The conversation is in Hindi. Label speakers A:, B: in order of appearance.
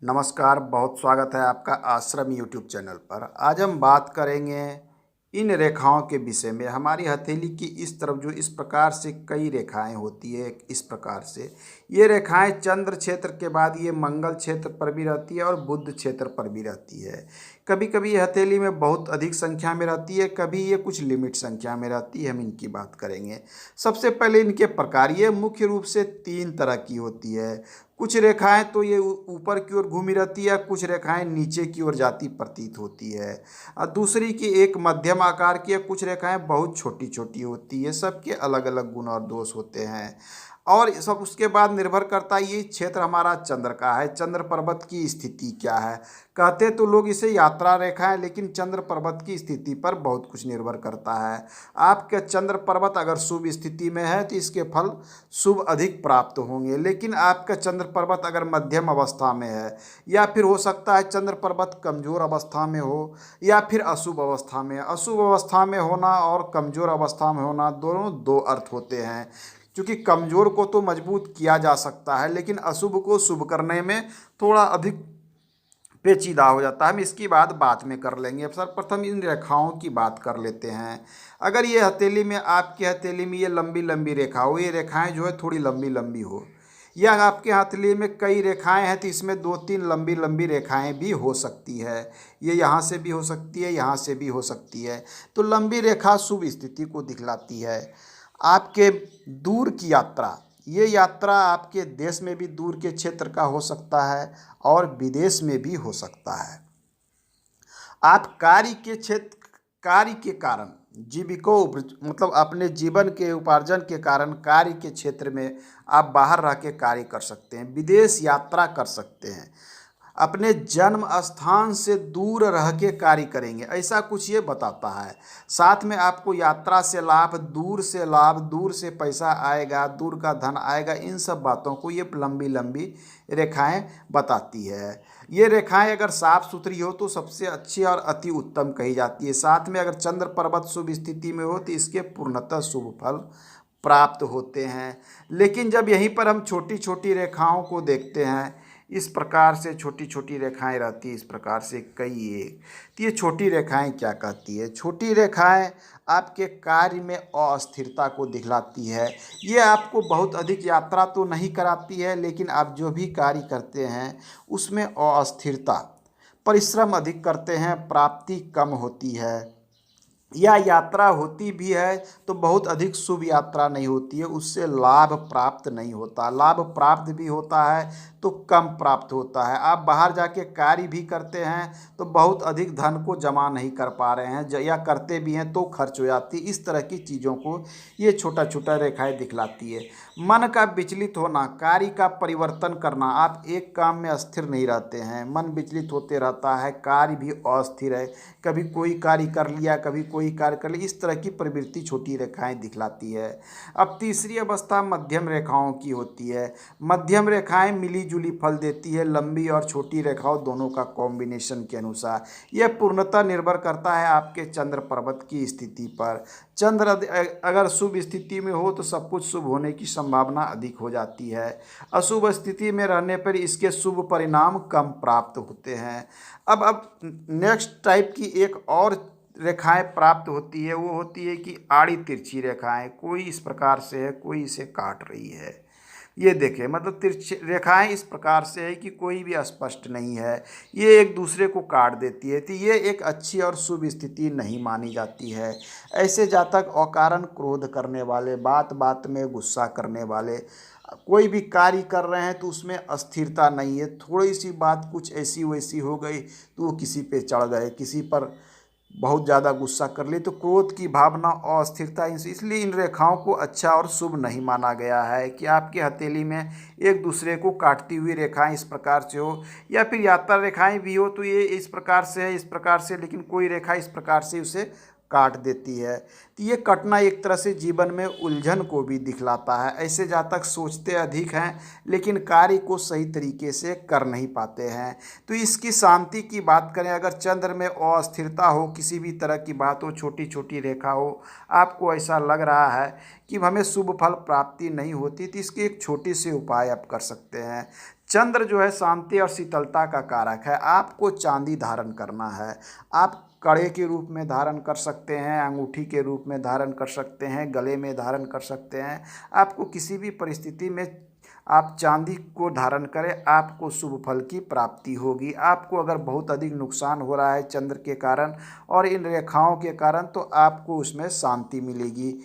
A: नमस्कार, बहुत स्वागत है आपका आश्रम यूट्यूब चैनल पर। आज हम बात करेंगे इन रेखाओं के विषय में। हमारी हथेली की इस तरफ जो इस प्रकार से कई रेखाएं होती है, इस प्रकार से ये रेखाएं चंद्र क्षेत्र के बाद ये मंगल क्षेत्र पर भी रहती है और बुध क्षेत्र पर भी रहती है। कभी कभी ये हथेली में बहुत अधिक संख्या में रहती है, कभी ये कुछ लिमिट संख्या में रहती है। हम इनकी बात करेंगे। सबसे पहले इनके प्रकार, ये मुख्य रूप से 3 तरह की होती है। कुछ रेखाएं तो ये ऊपर की ओर घूमी रहती है, कुछ रेखाएं नीचे की ओर जाती प्रतीत होती है, और दूसरी की एक मध्यम आकार की है। कुछ रेखाएं बहुत छोटी छोटी होती है। सबके अलग अलग गुण और दोष होते हैं। और सब उसके बाद निर्भर करता है ये क्षेत्र हमारा चंद्र का है, चंद्र पर्वत की स्थिति क्या है। कहते तो लोग इसे यात्रा रेखा है, लेकिन चंद्र पर्वत की स्थिति पर बहुत कुछ निर्भर करता है। आपके चंद्र पर्वत अगर शुभ स्थिति में है तो इसके फल शुभ अधिक प्राप्त होंगे, लेकिन आपका चंद्र पर्वत अगर मध्यम अवस्था में है, या फिर हो सकता है चंद्र पर्वत कमजोर अवस्था में हो, या फिर अशुभ अवस्था में। अशुभ अवस्था में होना और कमजोर अवस्था में होना दोनों दो अर्थ होते हैं। क्योंकि कमजोर को तो मजबूत किया जा सकता है, लेकिन अशुभ को शुभ करने में थोड़ा अधिक पेचीदा हो जाता है। हम इसकी बात बाद में कर लेंगे। अब सर्वप्रथम इन रेखाओं की बात कर लेते हैं। अगर ये हथेली में, आपकी हथेली में ये लंबी लंबी रेखा हो, ये रेखाएं जो है थोड़ी लंबी लंबी हो, या आपके हथेली में कई रेखाएं हैं तो इसमें 2-3 लंबी लंबी रेखाएं भी हो सकती है। ये यहाँ से भी हो सकती है, यहाँ से भी हो सकती है। तो लंबी रेखा शुभ स्थिति को दिखलाती है। आपके दूर की यात्रा, ये यात्रा आपके देश में भी दूर के क्षेत्र का हो सकता है और विदेश में भी हो सकता है। आप कार्य के क्षेत्र, कार्य के कारण जीविको मतलब अपने जीवन के उपार्जन के कारण कार्य के क्षेत्र में आप बाहर रह के कार्य कर सकते हैं, विदेश यात्रा कर सकते हैं, अपने जन्म स्थान से दूर रह के कार्य करेंगे, ऐसा कुछ ये बताता है। साथ में आपको यात्रा से लाभ, दूर से पैसा आएगा, दूर का धन आएगा, इन सब बातों को ये लंबी लंबी रेखाएं बताती है। ये रेखाएं अगर साफ सुथरी हो तो सबसे अच्छी और अति उत्तम कही जाती है। साथ में अगर चंद्र पर्वत शुभ स्थिति में हो तो इसके पूर्णतः शुभ फल प्राप्त होते हैं। लेकिन जब यहीं पर हम छोटी छोटी रेखाओं को देखते हैं, इस प्रकार से छोटी छोटी रेखाएं रहती है, इस प्रकार से कई एक, तो ये छोटी रेखाएं क्या कहती है? छोटी रेखाएं आपके कार्य में अस्थिरता को दिखलाती है। ये आपको बहुत अधिक यात्रा तो नहीं कराती है, लेकिन आप जो भी कार्य करते हैं उसमें अस्थिरता, परिश्रम अधिक करते हैं, प्राप्ति कम होती है, या यात्रा होती भी है तो बहुत अधिक शुभ यात्रा नहीं होती है, उससे लाभ प्राप्त नहीं होता। लाभ प्राप्त भी होता है तो कम प्राप्त होता है। आप बाहर जाके कार्य भी करते हैं तो बहुत अधिक धन को जमा नहीं कर पा रहे हैं, या करते भी हैं तो खर्च हो जाती। इस तरह की चीज़ों को ये छोटा छोटा रेखाएं दिखलाती है। मन का विचलित होना, कार्य का परिवर्तन करना, आप एक काम में अस्थिर नहीं रहते हैं, मन विचलित होते रहता है, कार्य भी अस्थिर है, कभी कोई कार्य कर लिया, कभी कोई कार्य कर लिया, इस तरह की प्रवृत्ति छोटी रेखाएं दिखलाती है। अब तीसरी अवस्था मध्यम रेखाओं की होती है। मध्यम रेखाएं मिली जुली फल देती है, लंबी और छोटी रेखाओं दोनों का कॉम्बिनेशन के अनुसार। यह पूर्णतः निर्भर करता है आपके चंद्र पर्वत की स्थिति पर। चंद्र अगर शुभ स्थिति में हो तो सब कुछ शुभ होने की संभावना अधिक हो जाती है। अशुभ स्थिति में रहने पर इसके शुभ परिणाम कम प्राप्त होते हैं। अब नेक्स्ट टाइप की एक और रेखाएं प्राप्त होती है, वो होती है कि आड़ी तिरछी रेखाएं। कोई इस प्रकार से है, कोई इसे काट रही है। ये देखें, मतलब तिरछी रेखाएं इस प्रकार से है कि कोई भी स्पष्ट नहीं है, ये एक दूसरे को काट देती है, तो ये एक अच्छी और शुभ स्थिति नहीं मानी जाती है। ऐसे जातक अकारण क्रोध करने वाले, बात बात में गुस्सा करने वाले, कोई भी कार्य कर रहे हैं तो उसमें अस्थिरता नहीं है, थोड़ी सी बात कुछ ऐसी वैसी हो गई तो वो किसी पे चढ़ गए, किसी पर बहुत ज़्यादा गुस्सा कर लिए, तो क्रोध की भावना और अस्थिरता, इसलिए इन रेखाओं को अच्छा और शुभ नहीं माना गया है कि आपकी हथेली में एक दूसरे को काटती हुई रेखाएं इस प्रकार से हो, या फिर यात्रा रेखाएं भी हो तो ये इस प्रकार से है, इस प्रकार से, लेकिन कोई रेखा इस प्रकार से उसे काट देती है। तो ये कटना एक तरह से जीवन में उलझन को भी दिखलाता है। ऐसे जातक सोचते अधिक हैं लेकिन कार्य को सही तरीके से कर नहीं पाते हैं। तो इसकी शांति की बात करें, अगर चंद्र में अस्थिरता हो, किसी भी तरह की बात हो, छोटी छोटी रेखा हो, आपको ऐसा लग रहा है कि हमें शुभ फल प्राप्ति नहीं होती, तो इसके एक छोटी सी उपाय आप कर सकते हैं। चंद्र जो है शांति और शीतलता का कारक है। आपको चांदी धारण करना है। आप कड़े के रूप में धारण कर सकते हैं, अंगूठी के रूप में धारण कर सकते हैं, गले में धारण कर सकते हैं। आपको किसी भी परिस्थिति में आप चांदी को धारण करें, आपको शुभ फल की प्राप्ति होगी। आपको अगर बहुत अधिक नुकसान हो रहा है चंद्र के कारण और इन रेखाओं के कारण, तो आपको उसमें शांति मिलेगी।